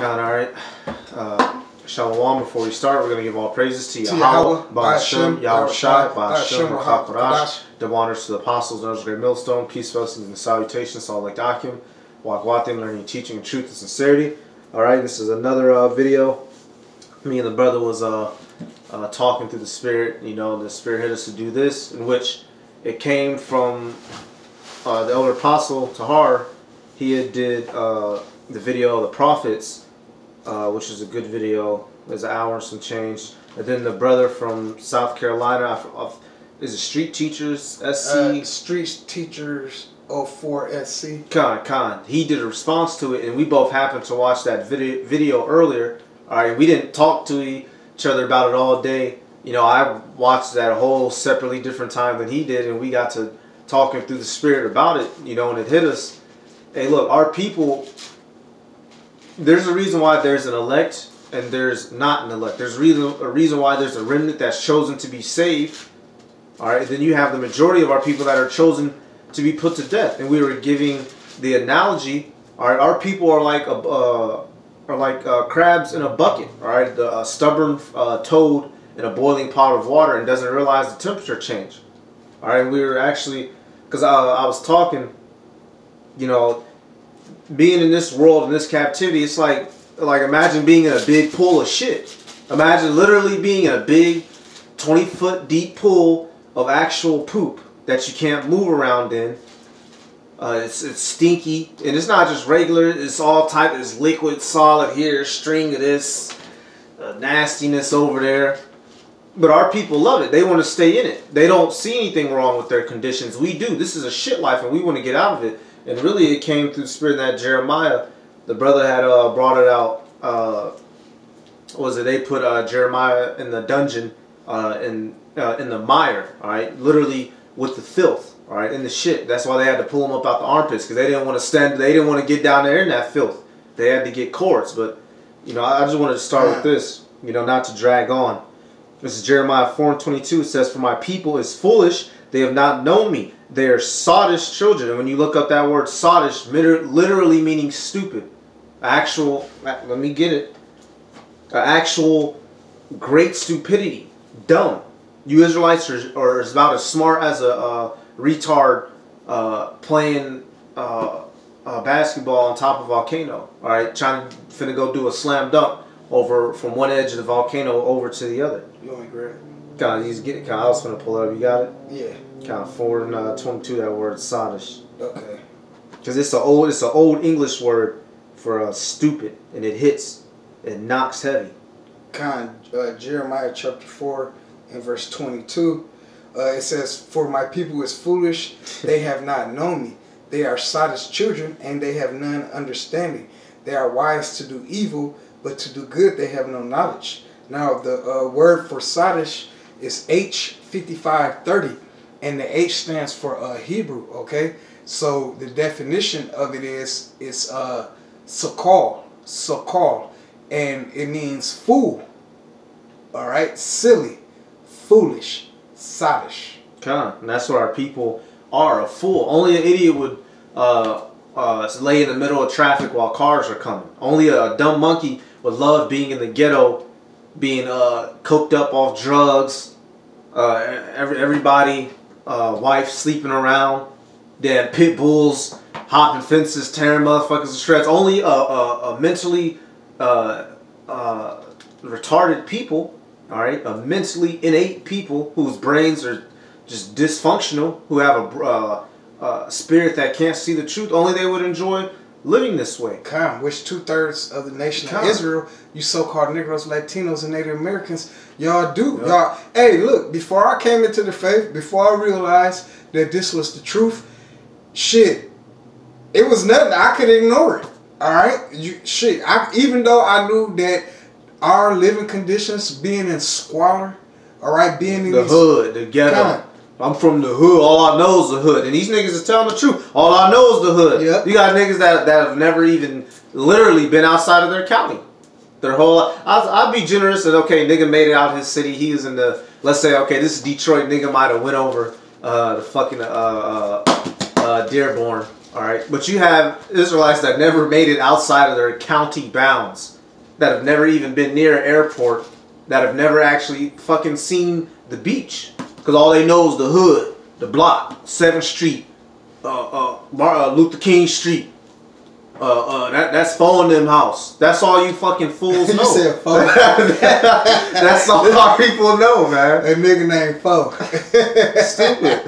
Alright. Shalom. Before we start, we're going to give all praises to Yahweh, Ba'ashem, Yahweh Shai, Ba'ashem, Rachak, the honors to the apostles, and great millstone, peace, blessings, and salutations to all like Akim, Wakwatim, learning, teaching, and truth and sincerity. Alright, this is another video. Me and the brother was talking through the Spirit. You know, the Spirit hit us to do this, in which it came from the elder apostle Tahar. He had did the video of the Prophets, which is a good video. There's an hour and some change. And then the brother from South Carolina, is it Street Teachers SC? Street Teachers 04 SC. Khan. He did a response to it, and we both happened to watch that video earlier. All right, we didn't talk to each other about it all day. You know, I watched that a whole separately different time than he did, and we got to talking through the Spirit about it. You know, and it hit us. Hey, look, our people. There's a reason why there's an elect and there's not an elect. There's a reason why there's a remnant that's chosen to be saved. All right, then you have the majority of our people that are chosen to be put to death. And we were giving the analogy. All right, our people are like crabs in a bucket. All right, the stubborn toad in a boiling pot of water and doesn't realize the temperature change. All right, we were actually, because I was talking, you know, being in this world, in this captivity, it's like imagine being in a big pool of shit. Imagine literally being in a big 20-foot deep pool of actual poop that you can't move around in. It's stinky, and it's not just regular. It's all type. It's liquid, solid here, string of this, nastiness over there. But our people love it. They want to stay in it. They don't see anything wrong with their conditions. We do. This is a shit life, and we want to get out of it. And really, it came through the Spirit that Jeremiah, the brother had brought it out. They put Jeremiah in the dungeon, in the mire, all right, literally with the filth, all right, in the shit. That's why they had to pull him up out the armpits, because they didn't want to stand. They didn't want to get down there in that filth. They had to get cords. But you know, I just wanted to start with this, you know, not to drag on. This is Jeremiah 4:22. It says, "For my people is foolish; they have not known me. They are sottish children." And when you look up that word sottish, literally meaning stupid. Actual, let me get it. Actual great stupidity. Dumb. You Israelites are about as smart as a retard playing basketball on top of a volcano. All right, finna go do a slam dunk over from one edge of the volcano over to the other. You want me to grab I it? was finna pull it up. You got it? Yeah. Kind of 4:22. That word sottish. Okay. Because it's an old English word for stupid, and it hits, it knocks heavy. Jeremiah chapter 4 and verse 22. It says, "For my people is foolish; they have not known me. They are sottish children, and they have none understanding. They are wise to do evil, but to do good they have no knowledge." Now the word for sottish is H5530, and the H stands for Hebrew. Okay, so the definition of it is sakal, and it means fool. All right, silly, foolish, sottish. And that's what our people are, a fool. Only an idiot would lay in the middle of traffic while cars are coming. Only a dumb monkey would love being in the ghetto, being coked up off drugs, everybody, wife sleeping around, damn pit bulls hopping fences, tearing motherfuckers to shreds. Only a mentally retarded people, all right, a mentally innate people whose brains are just dysfunctional, who have a spirit that can't see the truth. Only they would enjoy living this way. Which 2/3 of the nation of Israel, you so-called Negroes, Latinos, and Native Americans, y'all do. Yep. Y'all, hey, look, before I came into the faith, before I realized that this was the truth, shit, it was nothing. I could ignore it. All right? Even though I knew that our living conditions, being in squalor, all right, being in the hood, the ghetto. I'm from the hood. All I know is the hood. And these niggas is telling the truth. All I know is the hood. Yep. You got niggas that have never even literally been outside of their county. Their whole life. I'd be generous and, okay, nigga made it out of his city. He was in the, let's say, okay, this is Detroit. Nigga might have went over the fucking Dearborn. All right, but you have Israelites that never made it outside of their county bounds, that have never even been near an airport, that have never actually fucking seen the beach, because all they know is the hood, the block, 7th Street, Luther King Street. That's Fo and them house. That's all you fucking fools know. You said Fo. That's all our people know, man. A nigga named Fo. Stupid.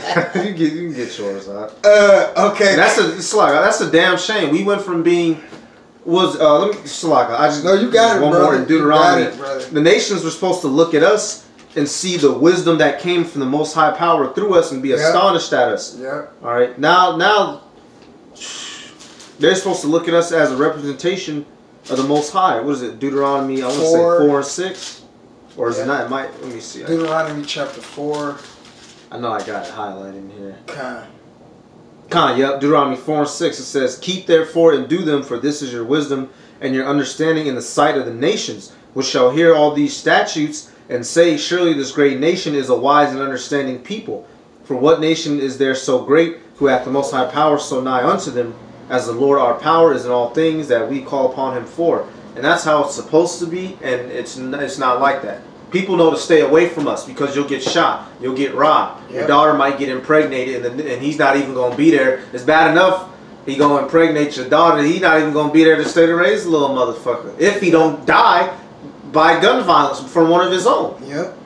you can get yours, huh? Okay. That's a damn shame. We went from being let me Slaga. I just no, you got it, one brother. more in Deuteronomy. You got it, the nations were supposed to look at us and see the wisdom that came from the Most High Power through us and be astonished at us. Yeah. All right. Now. They're supposed to look at us as a representation of the Most High. What is it? Deuteronomy, I want to say 4 and 6? Or is it not? It might, let me see. Deuteronomy chapter 4. I know I got it highlighted in here. Yep. Deuteronomy 4 and 6. It says, keep therefore and do them, for this is your wisdom and your understanding in the sight of the nations, which shall hear all these statutes and say, surely this great nation is a wise and understanding people. For what nation is there so great, who hath the Most High power so nigh unto them, as the Lord our power is in all things that we call upon him for. And that's how it's supposed to be, and it's not like that. People know to stay away from us because you'll get shot, you'll get robbed. Yep. Your daughter might get impregnated, and he's not even going to be there. It's bad enough he going to impregnate your daughter. He's not even going to be there to stay to raise the little motherfucker. If he don't die by gun violence from one of his own. Yep.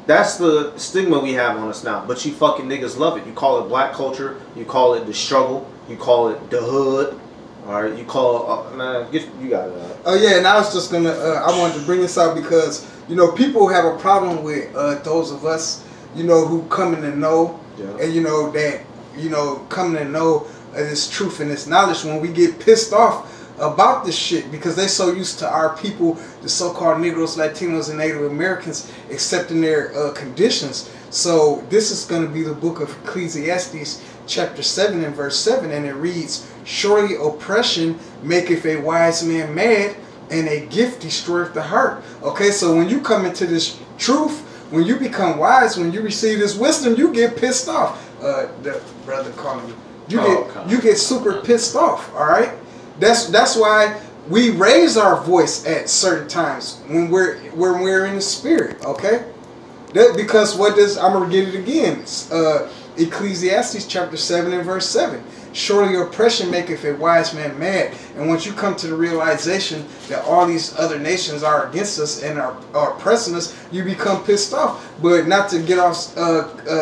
That's the stigma we have on us now. But you fucking niggas love it. You call it black culture. You call it the struggle. You call it the hood. All right. You call it, man, you got it. Oh, yeah. And I was just going to, I wanted to bring this out because, you know, people have a problem with those of us, you know, who coming to know. Yeah. And, you know, that, you know, coming to know this truth and this knowledge when we get pissed off about this shit because they're so used to our people, the so-called Negroes, Latinos, and Native Americans accepting their conditions. So this is going to be the book of Ecclesiastes chapter 7 and verse 7, and it reads, surely oppression maketh a wise man mad, and a gift destroyeth the heart. Okay, so when you come into this truth, when you become wise, when you receive this wisdom, you get pissed off. The brother calling you. You get super pissed off, all right? That's why we raise our voice at certain times when we're in the spirit, okay? That because what does, I'm gonna get it again. Ecclesiastes chapter 7 and verse 7. Surely oppression maketh a wise man mad. And once you come to the realization that all these other nations are against us and are oppressing us, you become pissed off. But not to get off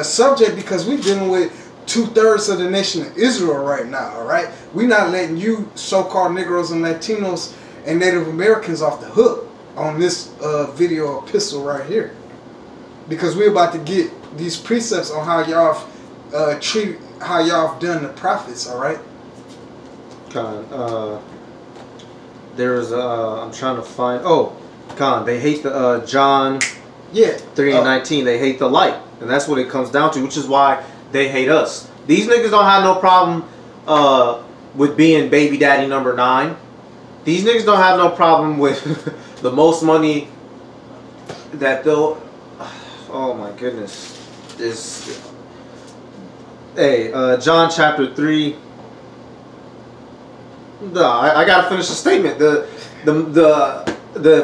subject, because we're dealing with 2/3 of the nation of Israel right now, all right? We're not letting you so-called Negroes and Latinos and Native Americans off the hook on this video epistle right here. Because we're about to get these precepts on how y'all how y'all have done the prophets, all right? There's I'm trying to find, they hate the John 3 and 19, they hate the light. And that's what it comes down to, which is why they hate us. These niggas don't have no problem with being baby daddy number 9. These niggas don't have no problem with the most money that they'll... Oh my goodness. John chapter 3. I gotta finish the statement. The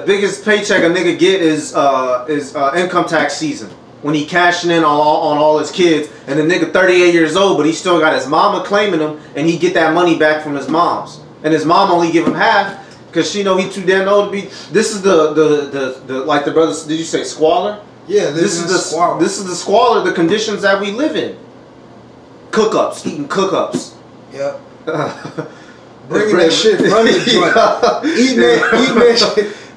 biggest paycheck a nigga get is income tax season. When he cashing in on all his kids, and the nigga 38 years old, but he still got his mama claiming him, and he get that money back from his mom's, and his mom only give him half because she know he too damn old to be. This is the like the brothers. Did you say squalor? Yeah, this is the squalor. This is the squalor. The conditions that we live in. Cook-ups, eating cook-ups. Yep. Bringing that shit from the joint,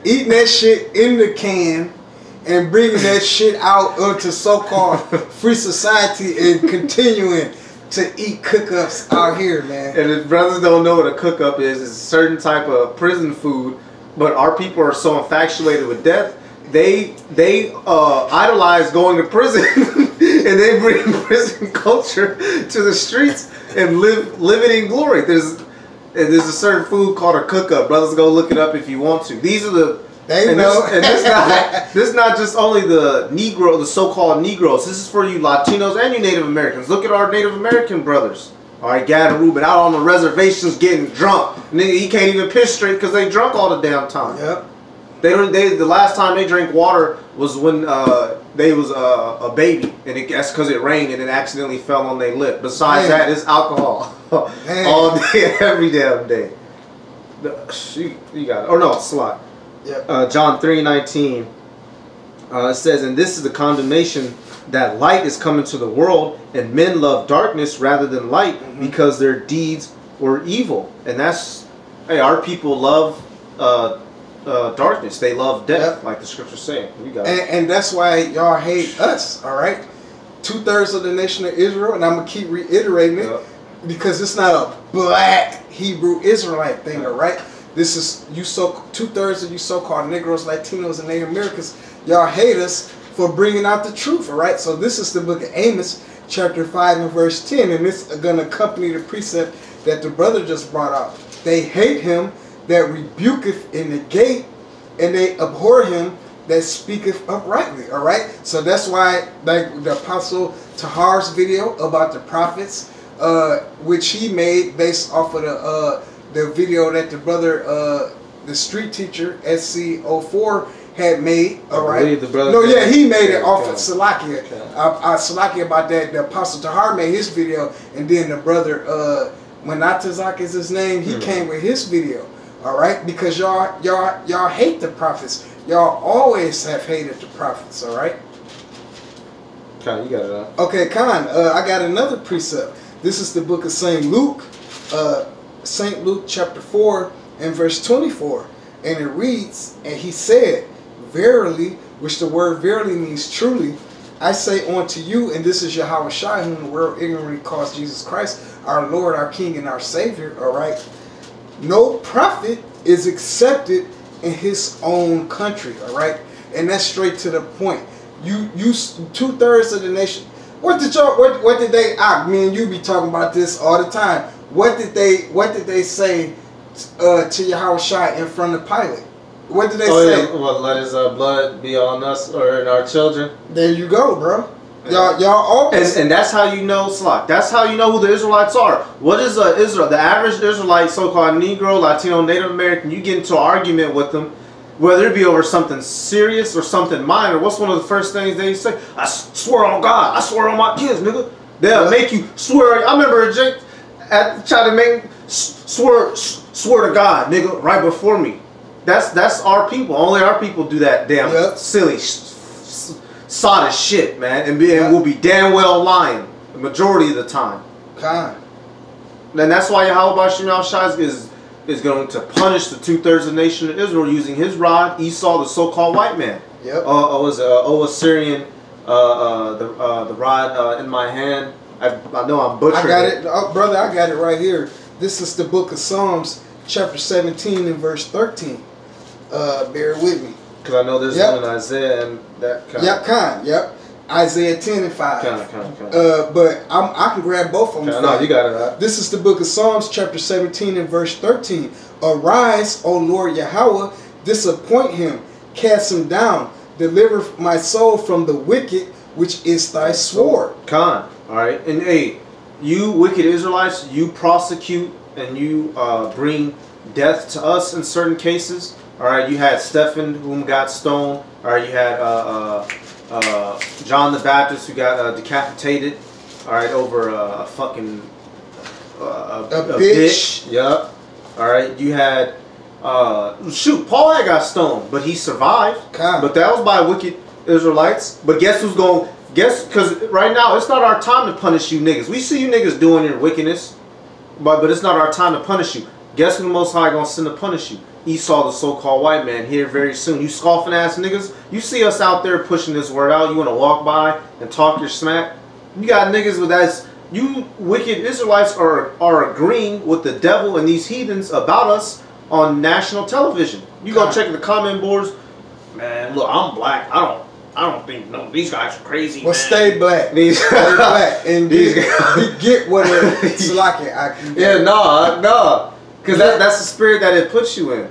eating that shit in the can. And bringing that shit out into so-called free society and continuing to eat cook-ups out here, man. And if brothers don't know what a cook-up is, it's a certain type of prison food. But our people are so infatuated with death, they idolize going to prison, and they bring prison culture to the streets and live it in glory. There's a certain food called a cook-up. Brothers, go look it up if you want to. These are the... This is not just only the Negro, the so-called Negroes. This is for you Latinos and you Native Americans. Look at our Native American brothers. All right, Gad and Reuben out on the reservations getting drunk. Nigga, he can't even piss straight because they drunk all the damn time. Yep. The last time they drank water was when they was a baby, and that's because it rained and it accidentally fell on their lip. Besides that, it's alcohol all day, every damn day. You got it. Oh no, slot. Yep. John 3:19. It says, and this is the condemnation, that light is coming to the world, and men love darkness rather than light, because their deeds were evil. And that's, hey, our people love darkness. They love death, like the scriptures say. We got it. And that's why y'all hate us, all right? 2/3 of the nation of Israel, and I'm going to keep reiterating it, because it's not a black Hebrew Israelite thing, all right? This is 2/3 of you so-called Negroes, Latinos, and Native Americans. Y'all hate us for bringing out the truth, all right? So this is the book of Amos, chapter 5 and verse 10, and this is going to accompany the precept that the brother just brought out. They hate him that rebuketh in the gate, and they abhor him that speaketh uprightly, all right? So that's why, like the Apostle Tahar's video about the prophets, which he made based off of the video that the brother, the street teacher, SC04, had made, all right? No, yeah, he made it off of Salakia. Salakia about that. The Apostle Tahar made his video, and then the brother, Manatazak is his name, he came with his video, all right? Because y'all hate the prophets. Y'all always have hated the prophets, all right? Khan, you got it out. Okay, Khan, I got another precept. This is the book of St. Luke, St. Luke chapter 4 and verse 24. And it reads, and he said, verily, which the word verily means truly, I say unto you, and this is Yahweh Shai, whom the world ignorantly calls Jesus Christ, our Lord, our King, and our Savior, all right? No prophet is accepted in his own country, all right? And that's straight to the point. You 2/3 of the nation. What did they? Me and you be talking about this all the time. What did they say to Yahweh Shai in front of Pilate? What did they say? Yeah. Well, let his blood be on us or in our children. There you go, bro. Y'all always. And that's how you know, Slock. That's how you know who the Israelites are. What is Israel? The average Israelite, so-called Negro, Latino, Native American, you get into an argument with them, whether it be over something serious or something minor, what's one of the first things they say? I swear on God. I swear on my kids, nigga. They'll make you swear. I remember Jake tried to make swear to God, nigga, right before me. That's our people. Only our people do that damn silly, sodden shit, man. And we'll be damn well lying the majority of the time. God. And that's why Yahweh Shai is going to punish the 2/3 of the nation of Israel using his rod, Esau, the so-called white man. Yep. Assyrian, the rod in my hand. I know I'm butchering. I got it, brother. I got it right here. This is the book of Psalms, chapter 17 and verse 13. Bear with me. Because I know there's one in Isaiah and that kind. Yep. Isaiah 10 and 5. Kind. But I can grab both of them. No, you got it right. This is the book of Psalms, chapter 17 and verse 13. Arise, O Lord Yahweh, disappoint him, cast him down, deliver my soul from the wicked, which is thy sword. All right. And hey, you wicked Israelites, you prosecute and you bring death to us in certain cases. All right. You had Stephen, whom got stoned. All right. You had John the Baptist, who got decapitated. All right, over a fucking a bitch. Yep. All right. You had Paul had got stoned, but he survived. But that was by wicked Israelites. But guess who's going? Because right now it's not our time to punish you niggas. We see you niggas doing your wickedness, but it's not our time to punish you. Guess who the Most High gonna send to punish you? Esau, the so-called white man, here very soon. You scoffing ass niggas, you see us out there pushing this word out. You want to walk by and talk your smack. You got niggas with that. You wicked Israelites are agreeing with the devil and these heathens about us on national television. You go check the comment boards. Man, look, I'm black. I don't think these guys are crazy. Well, man. stay black. Stay black and get what it's like. Yeah, no. Because that's the spirit that it puts you in.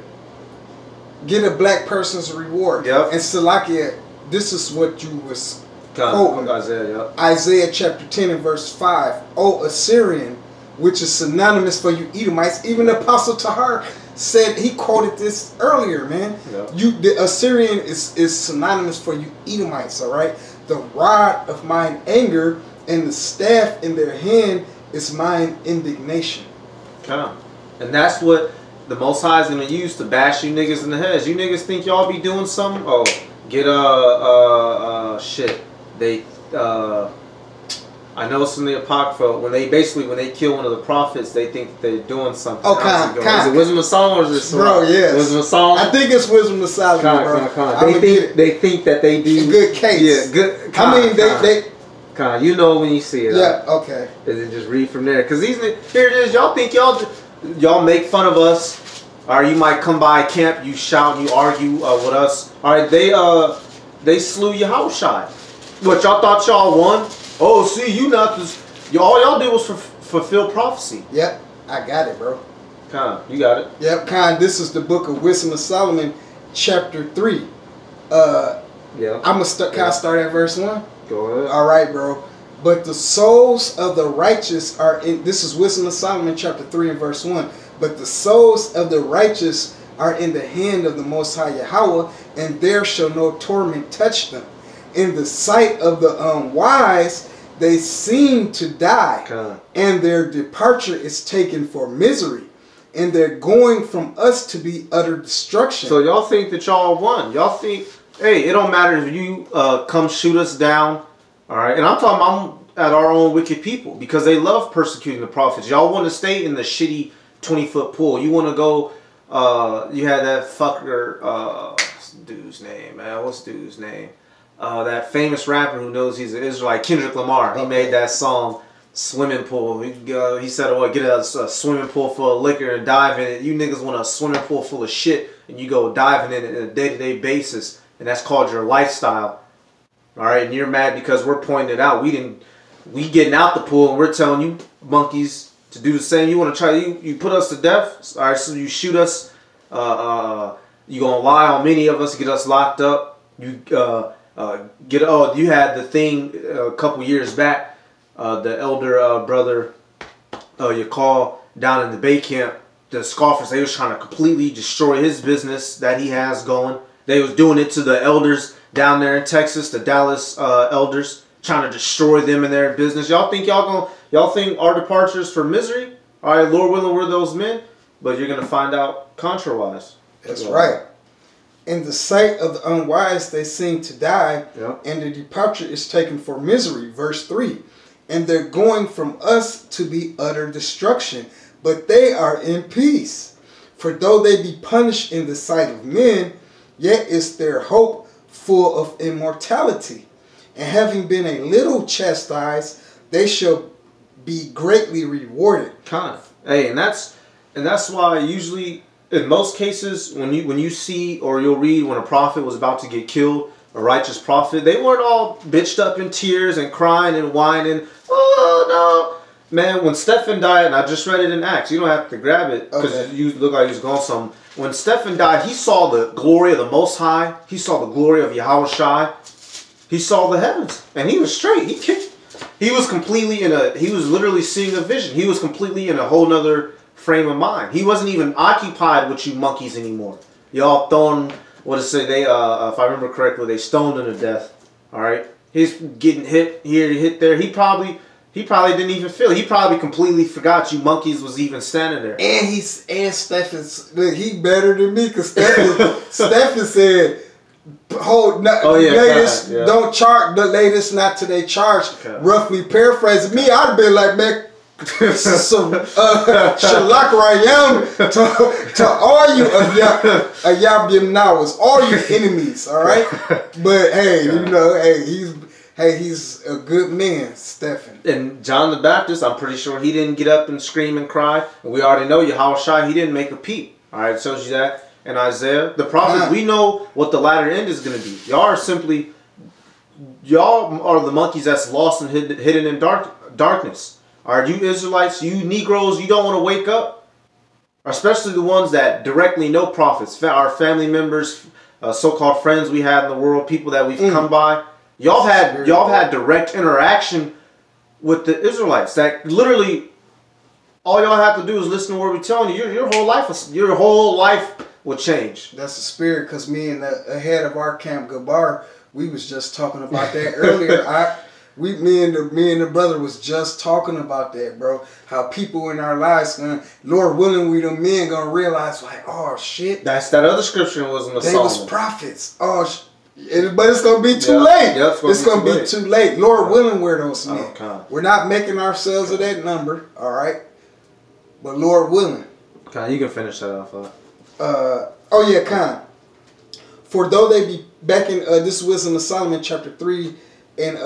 Get a black person's reward. Yep. And Salakia, this is what you was quoting. Isaiah, yep. Isaiah chapter 10 and verse 5. O Assyrian, which is synonymous for you Edomites. Even Apostle Tahar said, he quoted this earlier, man. Yeah. The Assyrian is synonymous for you Edomites, all right? The rod of mine anger and the staff in their hand is mine indignation. And that's what the Most High is going to use to bash you niggas in the heads. You niggas think y'all be doing something? Oh, get shit. They I know it's in the Apocrypha when they kill one of the prophets, they think that they're doing something. Oh, is it Wisdom of Solomon or is it Bro, yes. Wisdom of Solomon? I think it's Wisdom of Solomon, bro. They think that they do a good case. Yeah, good. You know when you see it. Yeah, okay. Is it just read from there? Because here it is. Y'all think y'all make fun of us. Or you might come by camp, you shout, you argue with us. All right, they slew Yahushua. What, y'all thought y'all won? Oh, see, you not this. All y'all did was fulfill prophecy. Yep, I got it, bro. You got it. Yep, this is the book of Wisdom of Solomon, chapter 3. Yeah. I'm gonna start. Can I start at verse 1? Go ahead. All right, bro. But the souls of the righteous are in. This is Wisdom of Solomon, chapter 3 and verse 1. But the souls of the righteous are in the hand of the Most High Yahweh, and there shall no torment touch them. In the sight of the unwise, they seem to die, and their departure is taken for misery, and they're going from us to be utter destruction. So y'all think that y'all won. Y'all think, hey, it don't matter if you come shoot us down, all right? And I'm at our own wicked people, because they love persecuting the prophets. Y'all want to stay in the shitty 20-foot pool. You want to go, you had that fucker, what's the dude's name, man? What's the dude's name? That famous rapper who knows he's an Israelite, Kendrick Lamar. He made that song, Swimming Pool. He said, oh, get a swimming pool full of liquor and dive in it. You niggas want a swimming pool full of shit, and you go diving in it on a day-to-day basis, and that's called your lifestyle. All right, and you're mad because we're pointing it out. We getting out the pool, and we're telling you monkeys to do the same. You want to try, you put us to death. All right, so you shoot us. You gonna lie on many of us, get us locked up. You you had the thing a couple years back. The elder brother, you call down in the Bay Camp. The scoffers, they was trying to completely destroy his business that he has going. They was doing it to the elders down there in Texas, the Dallas elders, trying to destroy them in their business. Y'all think y'all think our departures for misery? All right, Lord willing, we're those men, but you're gonna find out contrawise. That's right. In the sight of the unwise, they seem to die, and the departure is taken for misery. Verse 3. And they're going from us to be utter destruction, but they are in peace. For though they be punished in the sight of men, yet is their hope full of immortality. And having been a little chastised, they shall be greatly rewarded. Hey, and that's why usually, in most cases, when you see or you'll read when a prophet was about to get killed, a righteous prophet, they weren't all bitched up in tears and crying and whining. Oh no, man! When Stephen died, and I just read it in Acts, you don't have to grab it because you look like he was going something. When Stephen died, he saw the glory of the Most High. He saw the glory of Yahushua. He saw the heavens, and he was straight. He was completely he was literally seeing a vision. He was completely in a whole nother frame of mind. He wasn't even occupied with you monkeys anymore. Y'all throwing, what to say, they, if I remember correctly, they stoned him to death. All right? He's getting hit here, hit there. He probably didn't even feel it. He probably completely forgot you monkeys was even standing there. And Stephen, look, he better than me, because Stephen said, don't charge the latest not to they charge. Roughly paraphrasing me, I'd have been like, man, some shalak rayam to all you Ayab Nawas, all you enemies, all right? But hey, you know, he's a good man, Stephen. And John the Baptist, I'm pretty sure he didn't get up and scream and cry. And we already know Yahushua, he didn't make a peep. All right, it shows you that. And Isaiah, the prophets, we know what the latter end is going to be. Y'all are the monkeys that's lost and hidden in darkness. Are you Israelites, you Negroes, you don't want to wake up? Especially the ones that directly know prophets, our family members, so-called friends we had in the world, people that we've come by. Y'all had direct interaction with the Israelites that literally all y'all have to do is listen to what we're telling you. Your whole life will change. That's the spirit, because me and the head of our camp, Gabar, we was just talking about that earlier. Me and the brother was just talking about that, bro. How people in our lives, Lord willing, we the men gonna realize, like, oh shit. That's that other scripture was in the They was prophets. Oh, but it's gonna be too late. Yeah, it's gonna be too late. Lord willing, we're those men. Okay. We're not making ourselves of that number, all right? But Lord willing. Con, you can finish that off. Oh yeah, Con. For though they be back in this is Wisdom of Solomon chapter 3 and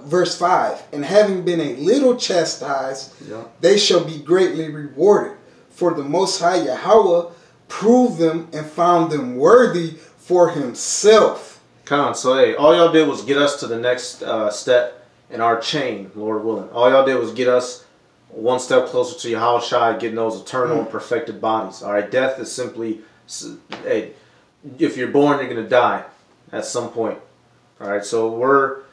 verse 5, and having been a little chastised, they shall be greatly rewarded. For the Most High Yahweh proved them and found them worthy for himself. Con, so hey, all y'all did was get us to the next step in our chain, Lord willing. All y'all did was get us one step closer to Yahushua, getting those eternal and perfected bodies. All right, death is simply, hey, if you're born, you're gonna die at some point. All right, so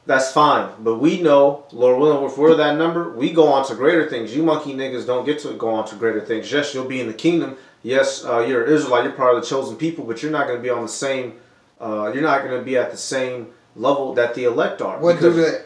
that's fine. But we know, Lord willing, if we're that number, we go on to greater things. You monkey niggas don't get to go on to greater things. Yes, you'll be in the kingdom. Yes, you're an Israelite. You're part of the chosen people, but you're not going to be on the same. You're not going to be at the same level that the elect are. What do the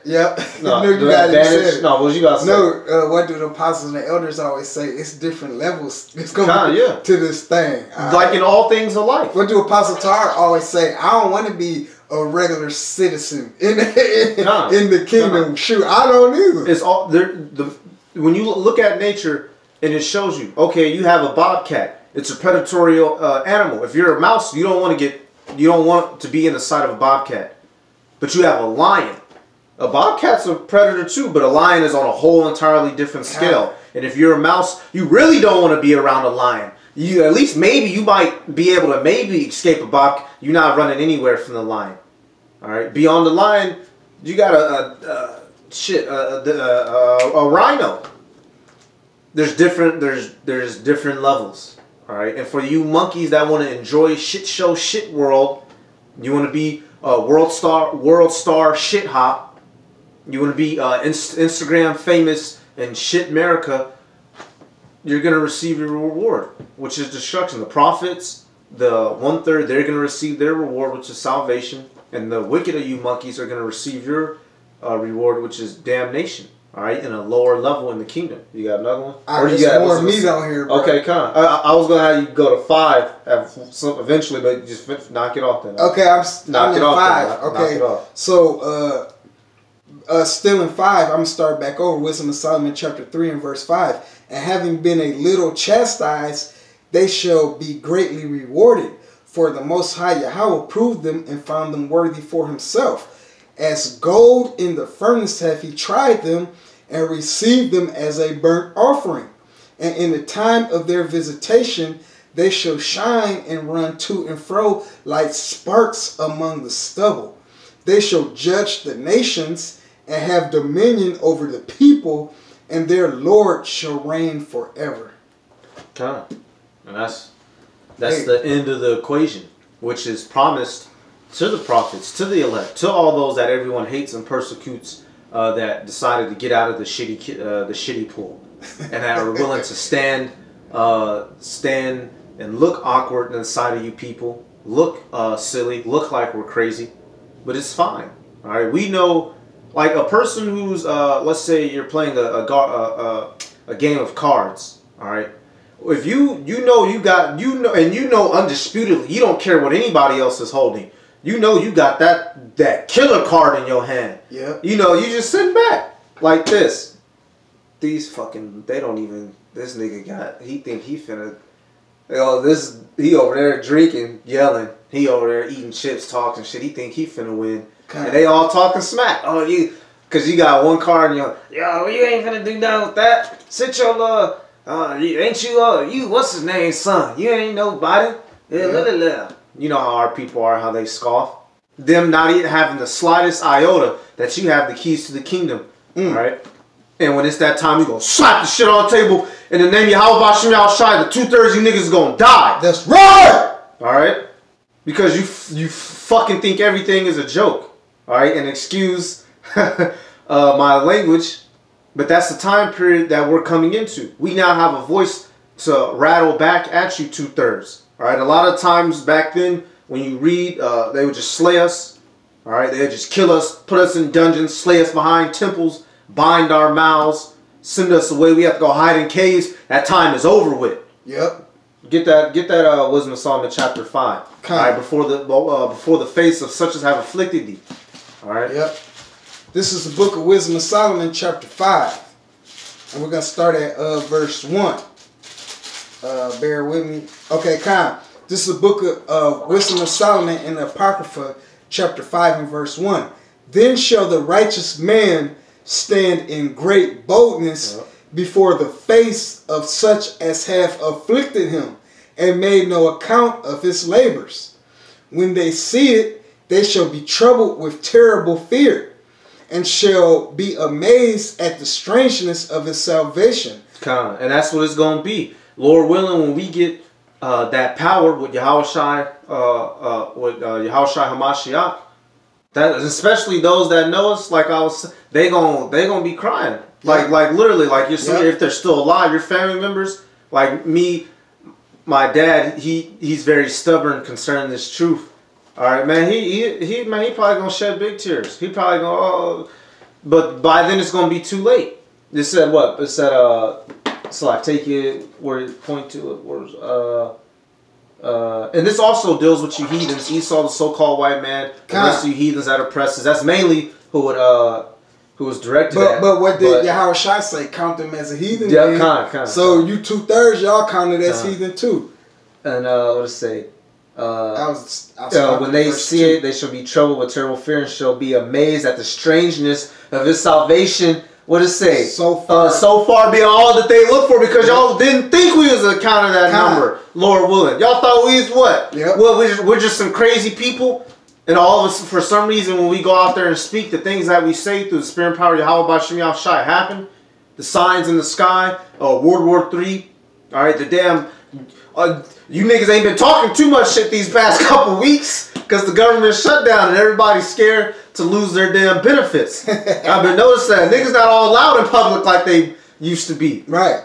No, you got it. No, what you got to say? No, what do the apostles and the elders always say? It's different levels. It's going to this thing. Like in all things of life. What do Apostle Tar always say? I don't want to be a regular citizen in the kingdom. Shoot, I don't either. It's all when you look at nature and it shows you. Okay, you have a bobcat. It's a predatory animal. If you're a mouse, you don't want to be in the sight of a bobcat. But you have a lion. A bobcat's a predator too, but a lion is on a whole entirely different scale. And if you're a mouse, you really don't want to be around a lion. You at least maybe you might be able to maybe escape a bobcat. You're not running anywhere from the lion. All right, beyond the lion, you got a rhino. There's different levels. All right, and for you monkeys that want to enjoy shit world, you want to be a world star shit hop. You want to be Instagram famous and shit America. You're gonna receive your reward, which is destruction. The prophets, the 1/3, they're gonna receive their reward, which is salvation, and the wicked of you monkeys are gonna receive your reward, which is damnation. All right, in a lower level in the kingdom. You got another one? There's more meat on here, bro. Okay, come on. I was gonna have you go to 5 eventually, but just knock it off then. Okay, I'm in 5. Okay, so still in 5, I'm gonna start back over. Wisdom of Solomon chapter 3 and verse 5. And having been a little chastised, they shall be greatly rewarded. For the Most High Yahweh proved them and found them worthy for himself. As gold in the furnace hath he tried them, and received them as a burnt offering. And in the time of their visitation, they shall shine and run to and fro like sparks among the stubble. They shall judge the nations and have dominion over the people, and their Lord shall reign forever. Okay. And that's the end of the equation, which is promised to the prophets, to the elect, to all those that everyone hates and persecutes, that decided to get out of the shitty pool, and that are willing to stand and look awkward in the sight of you people, look silly, look like we're crazy, but it's fine. All right, we know, like a person who's let's say you're playing a game of cards. All right, if you know undisputedly, you don't care what anybody else is holding. You know you got that killer card in your hand. Yeah. You know, you just sitting back like this. These fucking, they don't even, this nigga he think he finna, he over there drinking, yelling. He over there eating chips, talking shit. He think he finna win. And they all talking smack. Oh, cause you got one card and you're, you ain't finna do nothing with that. Sit your ain't you what's his name, son? You ain't nobody. Yeah. You know how our people are, how they scoff. Them not even having the slightest iota that you have the keys to the kingdom. All right? And when it's that time, you gonna slap the shit on the table in the name of Yahweh Shem Yahushai, the 2/3 you niggas gonna die. That's right! All right? Because you fucking think everything is a joke. All right? And excuse my language, But that's the time period that we're coming into. We now have a voice to rattle back at you 2/3. All right. A lot of times back then, when you read, they would just slay us. All right. They would just kill us, put us in dungeons, slay us behind temples, bind our mouths, send us away. We have to go hide in caves. That time is over with. Yep. Get that Wisdom of Solomon chapter 5. All right. Before the face of such as have afflicted thee. All right. Yep. This is the book of Wisdom of Solomon, chapter 5. And we're going to start at verse 1. Bear with me. Okay, Khan. This is the book of Wisdom of Solomon in the Apocrypha, chapter 5 and verse 1. Then shall the righteous man stand in great boldness before the face of such as have afflicted him, and made no account of his labors. When they see it, they shall be troubled with terrible fear, and shall be amazed at the strangeness of his salvation. And that's what it's going to be. Lord willing, when we get that power with Yahushua Hamashiach, that especially those that know us, like I was, they gonna be crying, like literally, like you're seeing if they're still alive, your family members, like me, my dad, he's very stubborn concerning this truth. All right, man, he probably gonna shed big tears. He probably gonna, but by then it's gonna be too late. It said what? It said so I take it where it point to it. Where's and this also deals with you heathens. Esau, the so-called white man, the rest of you heathens that oppresses. That's mainly who was directed at. But what did Yahushua say? Count them as a heathen? Yeah, So you 2/3 y'all counted as heathen too. And what does it say? When they see it, they shall be troubled with terrible fear, and shall be amazed at the strangeness of his salvation. What does it say? So far beyond all that they look for, because y'all didn't think we was a count of that number, Lord willing. Y'all thought we was what? Yep. Well, we're just some crazy people, and all of us, for some reason, when we go out there and speak, the things that we say through the spirit and power of Yahweh B'Shem Yahushai happen. The signs in the sky, World War III. All right, the damn, you niggas ain't been talking too much shit these past couple weeks because the government shut down and everybody's scared to lose their damn benefits. I've been noticing that niggas not all loud in public like they used to be. Right.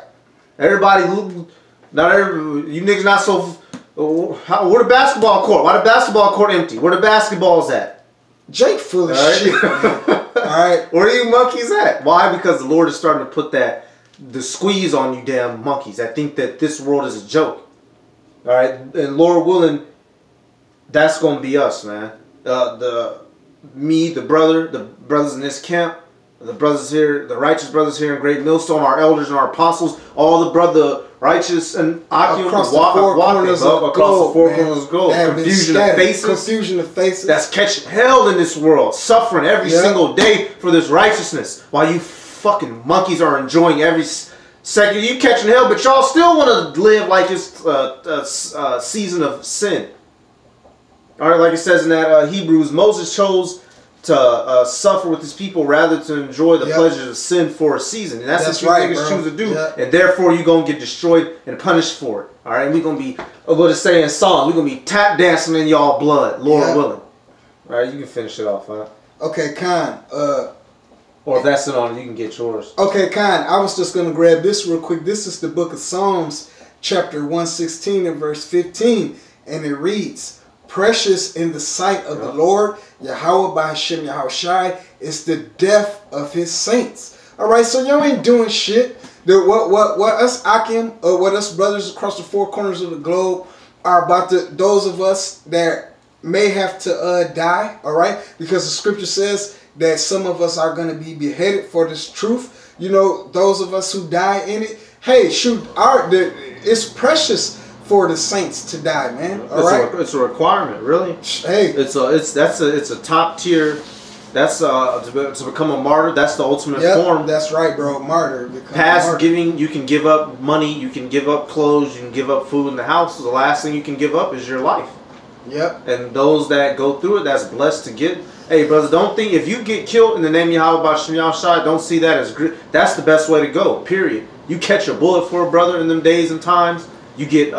Everybody, you niggas not so. Where the basketball court? Why the basketball court empty? Where the basketballs at? Jake full of shit. Alright. Where are you monkeys at? Why? Because the Lord is starting to put the squeeze on you damn monkeys that think that this world is a joke. Alright? And Lord willing, that's gonna be us, man. The brothers in this camp, the brothers here, the righteous brothers here in Great Millstone, our elders and our apostles, all the brother righteous and across the four corners of the globe. Confusion of faces. That's catching hell in this world, suffering every single day for this righteousness, while you fucking monkeys are enjoying every second. You catching hell, but y'all still want to live like it's a season of sin. All right, like it says in that Hebrews, Moses chose to suffer with his people rather to enjoy the pleasures of sin for a season. And that's what you niggas choose to do. And therefore, you're going to get destroyed and punished for it. All right, we're going to be, what it say in Psalm, we're going to be tap dancing in y'all blood, Lord willing. All right, you can finish it off, huh? Okay, Khan. Or if that's it on, you can get yours. Okay, Khan, I was just going to grab this real quick. This is the book of Psalms, chapter 116 and verse 15. And it reads, precious in the sight of the Lord, Yahweh B'Shem Yahushai, is the death of his saints. All right, so y'all ain't doing shit. What us Akim, or what us brothers across the four corners of the globe are about to, those of us that may have to die, all right? Because the scripture says that some of us are going to be beheaded for this truth. You know, those of us who die in it, hey, shoot, it's precious for the saints to die, man. All right, it's a requirement, really. Hey, it's a top tier. That's to become a martyr. That's the ultimate form. That's right, bro. Martyr. Past giving, you can give up money, you can give up clothes, you can give up food in the house. The last thing you can give up is your life. Yep. And those that go through it, that's blessed to get. Hey, brothers, don't think if you get killed in the name of Yahweh B'Shem Yahushai, don't see that as good. That's the best way to go. Period. You catch a bullet for a brother in them days and times. You get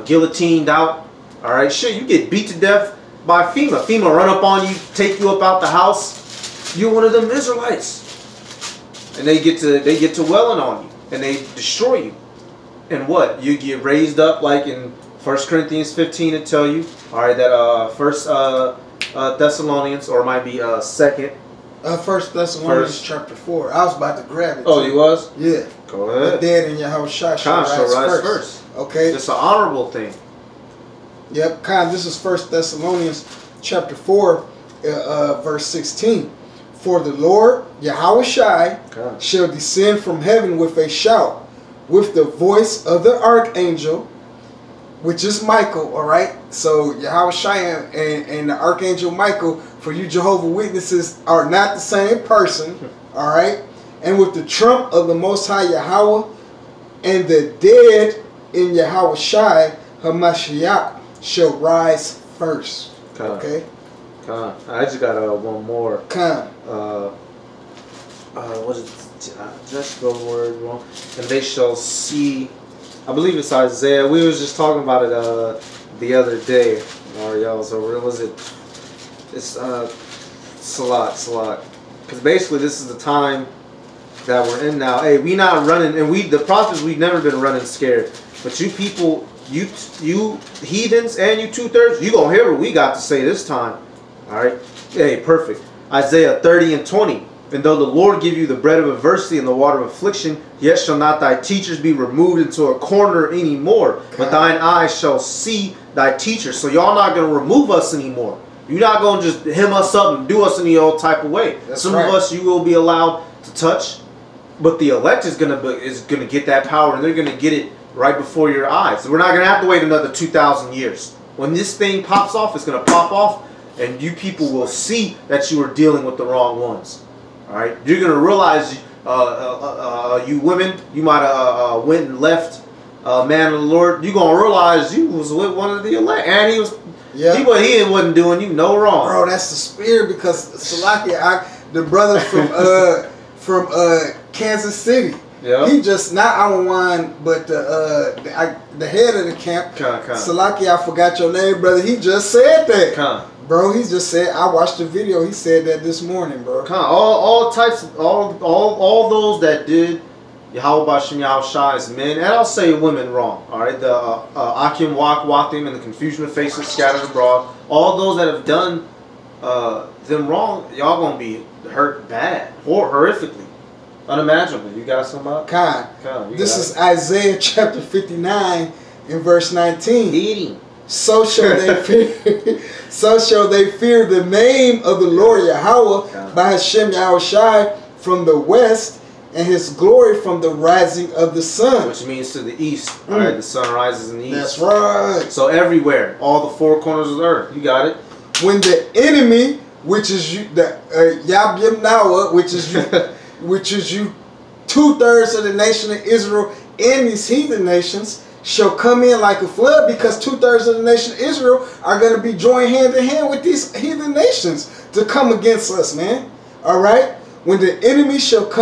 guillotined out. All right, shit. You get beat to death by FEMA. FEMA run up on you, take you up out the house. You're one of them Israelites. and they get to welling on you, and they destroy you. And what? You get raised up, like in 1 Corinthians 15 to tell you, all right, that First Thessalonians, or it might be second. 1 Thessalonians chapter 4. I was about to grab it. Oh, you was? Yeah. Go ahead. The dead in Yahushua shall rise first. Okay. It's an honorable thing. Yep. This is 1 Thessalonians chapter 4, verse 16. For the Lord Yahushua shall descend from heaven with a shout, with the voice of the archangel, which is Michael, all right? So Yahushua and the archangel Michael, for you Jehovah Witnesses, are not the same person, all right? And with the trump of the Most High Yahweh, and the dead in Yahushua HaMashiach shall rise first. Okay? I just got one more. What is it? Just the word wrong. And they shall see. I believe it's Isaiah. We was just talking about it the other day, Ariel. So what was it? It's Salat. Because basically this is the time that we're in now. Hey, we not running, and the prophets, we've never been running scared. But you people, you heathens, and you 2/3, you gonna hear what we got to say this time. All right. Hey, perfect. Isaiah 30 and 20. And though the Lord give you the bread of adversity and the water of affliction, yet shall not thy teachers be removed into a corner anymore, but thine eyes shall see thy teachers. So y'all not going to remove us anymore. You're not going to just hem us up and do us any old type of way. Some of us you will be allowed to touch, but the elect is going to get that power, and they're going to get it right before your eyes. We're not going to have to wait another 2,000 years. When this thing pops off, it's going to pop off, and you people will see that you are dealing with the wrong ones. All right, you're gonna realize, you women, you might have went and left man of the Lord. You're gonna realize you was with one of the elect, and he was, he wasn't doing you no wrong. Bro, that's the spirit, because Salakia, the brother from Kansas City, he just not our one, but the head of the camp, Salakia, I forgot your name, brother. He just said that. Bro, he just said, I watched the video, he said that this morning, bro. All types, all those that did Yahweh Bashem Yahushua's men, and I'll say women, wrong. All right, the Akim Wakim and the confusion of faces scattered abroad, all those that have done them wrong, y'all gonna be hurt bad, horrifically, unimaginably. You got somebody? This is Isaiah chapter 59 and verse 19. So shall they fear the name of the Lord Yahweh by Hashem Yahushai from the west, and his glory from the rising of the sun. Which means to the east. All right, the sun rises in the east. That's right. So everywhere, all the four corners of the earth. You got it. When the enemy, which is you, the Yab Nawa, which is you, which is you, 2/3 of the nation of Israel and these heathen nations, shall come in like a flood, because 2/3 of the nation of Israel are going to be joined hand in hand with these heathen nations to come against us, man. All right? When the enemy shall come